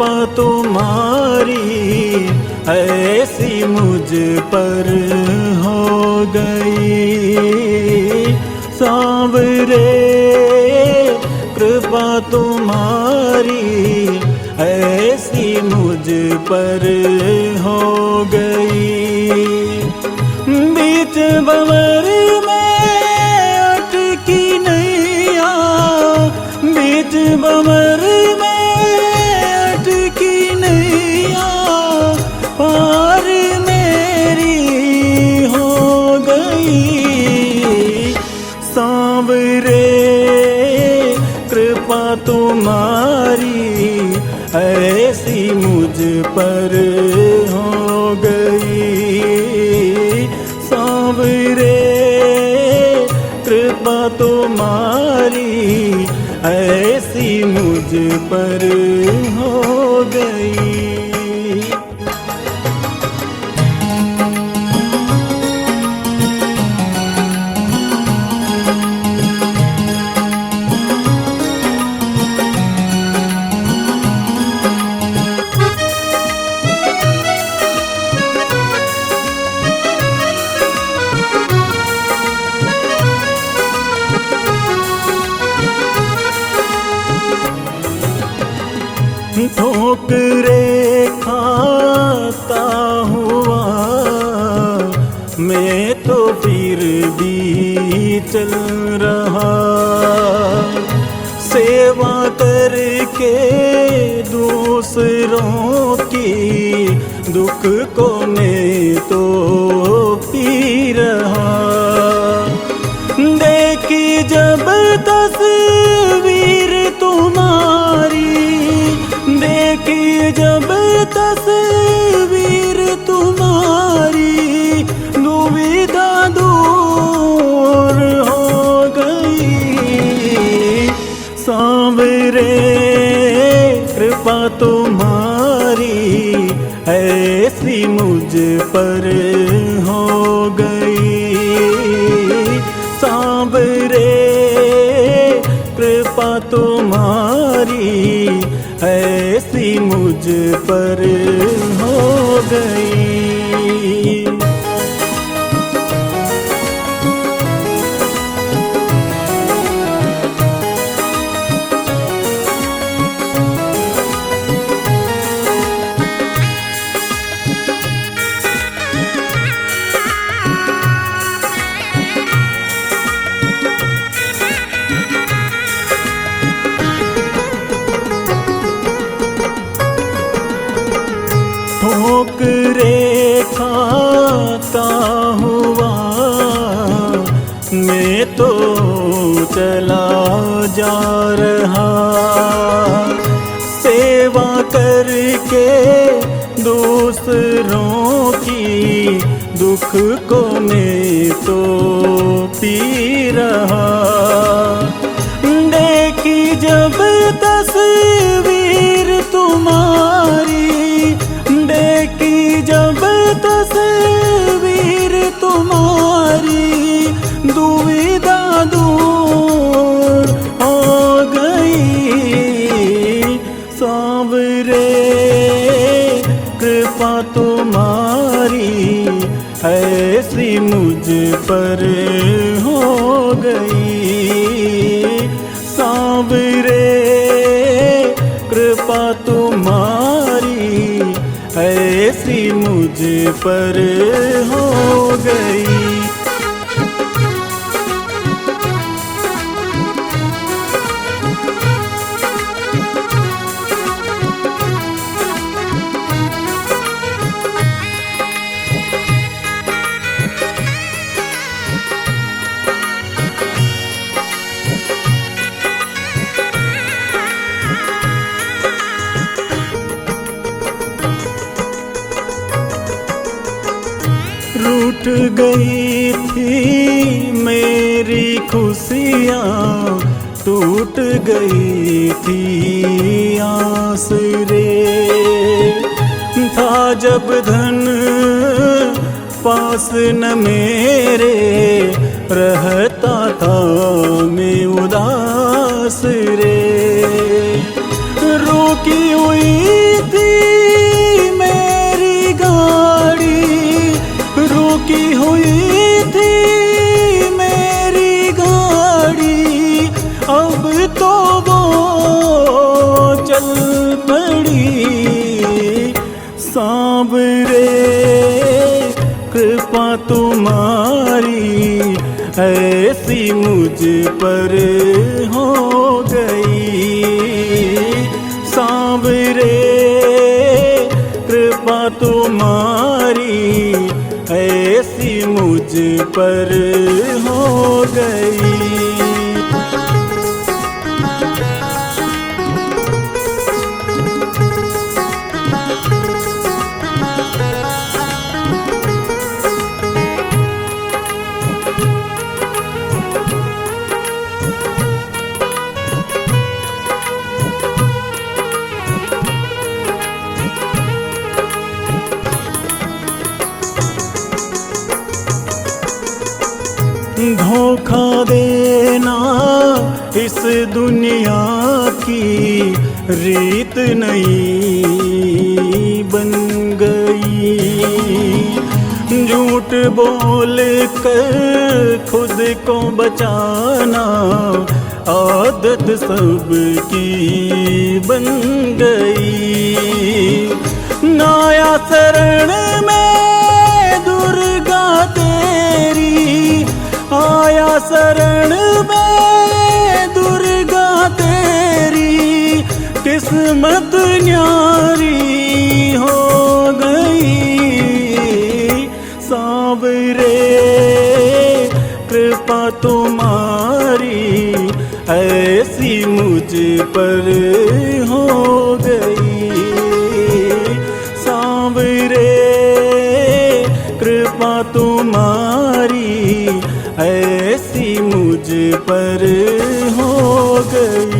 कृपा तुम्हारी ऐसी मुझ पर हो गई। सांवरे कृपा तुम्हारी ऐसी मुझ पर हो गई। बीच भंवर में अटकी नैया, बीच भंवर में अटकी नैया पार मेरी हो गई। सांवरे कृपा तुम्हारी ऐसी मुझ पर हो गई। सांवरे कृपा तुम्हारी ऐसी मुझ पर हो गई। ठोकरे खाता हुआ मैं तो फिर भी चल रहा। सेवा करके दूसरों की दुख को मैं तो पी रहा। देखी जब तस्वीर तुम्हारी, देखी जब तस्वीर तुम्हारी दुविधा दूर हो गई। सांवरे कृपा तुम्हारी ऐसी मुझ पर हो गई। सांवरे कृपा तुम्हारी ऐसी मुझ पर हो गई। ठोकरे खाता हुआ मैं तो चला जा रहा। सेवा करके दूसरों की दुख को मैं तो पी रहा। देखी जब तस्वीर तुम्हारी, देखी जब तस्वीर तुम्हारी दुविधा दूर हो गई। सांवरे कृपा तुम्हारी ऐसी मुझ पर हो गई। सांवरे कृपा तुम्हारी ऐसी मुझ पर हो गई। रूठ गई थी मेरी खुशियाँ, टूट गई थी आस रे। था जब धन पास न मेरे, रहता था मैं उदास रे। रुकी हुई अब तो वो चल पड़ी। सांवरे कृपा तुम्हारी ऐसी मुझ पर हो गई। सांवरे कृपा तुम्हारी ऐसी मुझ पर हो गई। धोखा देना इस दुनिया की रीत नहीं बन गई। झूठ बोल कर खुद को बचाना आदत सबकी बन गई। नाया शरण में दुर्गा तेरी आया शरण में दुर्गा तेरी किस्मत न्यारी हो गई। सांवरे कृपा तुम्हारी ऐसी मुझ पर हो गई। सांवरे कृपा तुम्हारी ऐसी मुझ पर हो गई।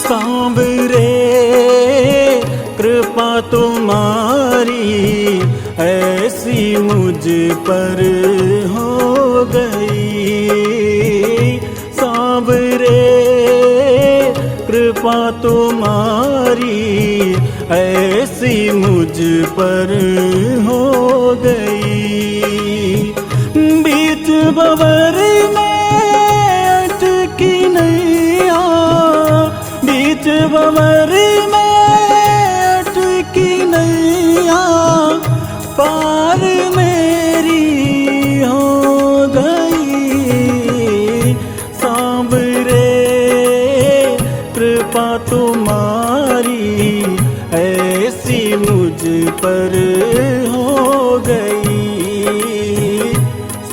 सांवरे कृपा तुम्हारी ऐसी मुझ पर हो गई। सांवरे कृपा तुम्हारी ऐसी मुझ पर हो गई। बीच भंवर में अटकी नैया बीच भंवर में अटकी नैया पार मेरी हो गई। सांवरे कृपा तुम्हारी ऐसी मुझ पर हो गई।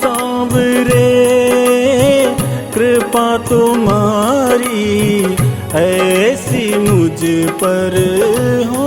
सांवरे कृपा तुम्हारी ऐसी मुझ पर हो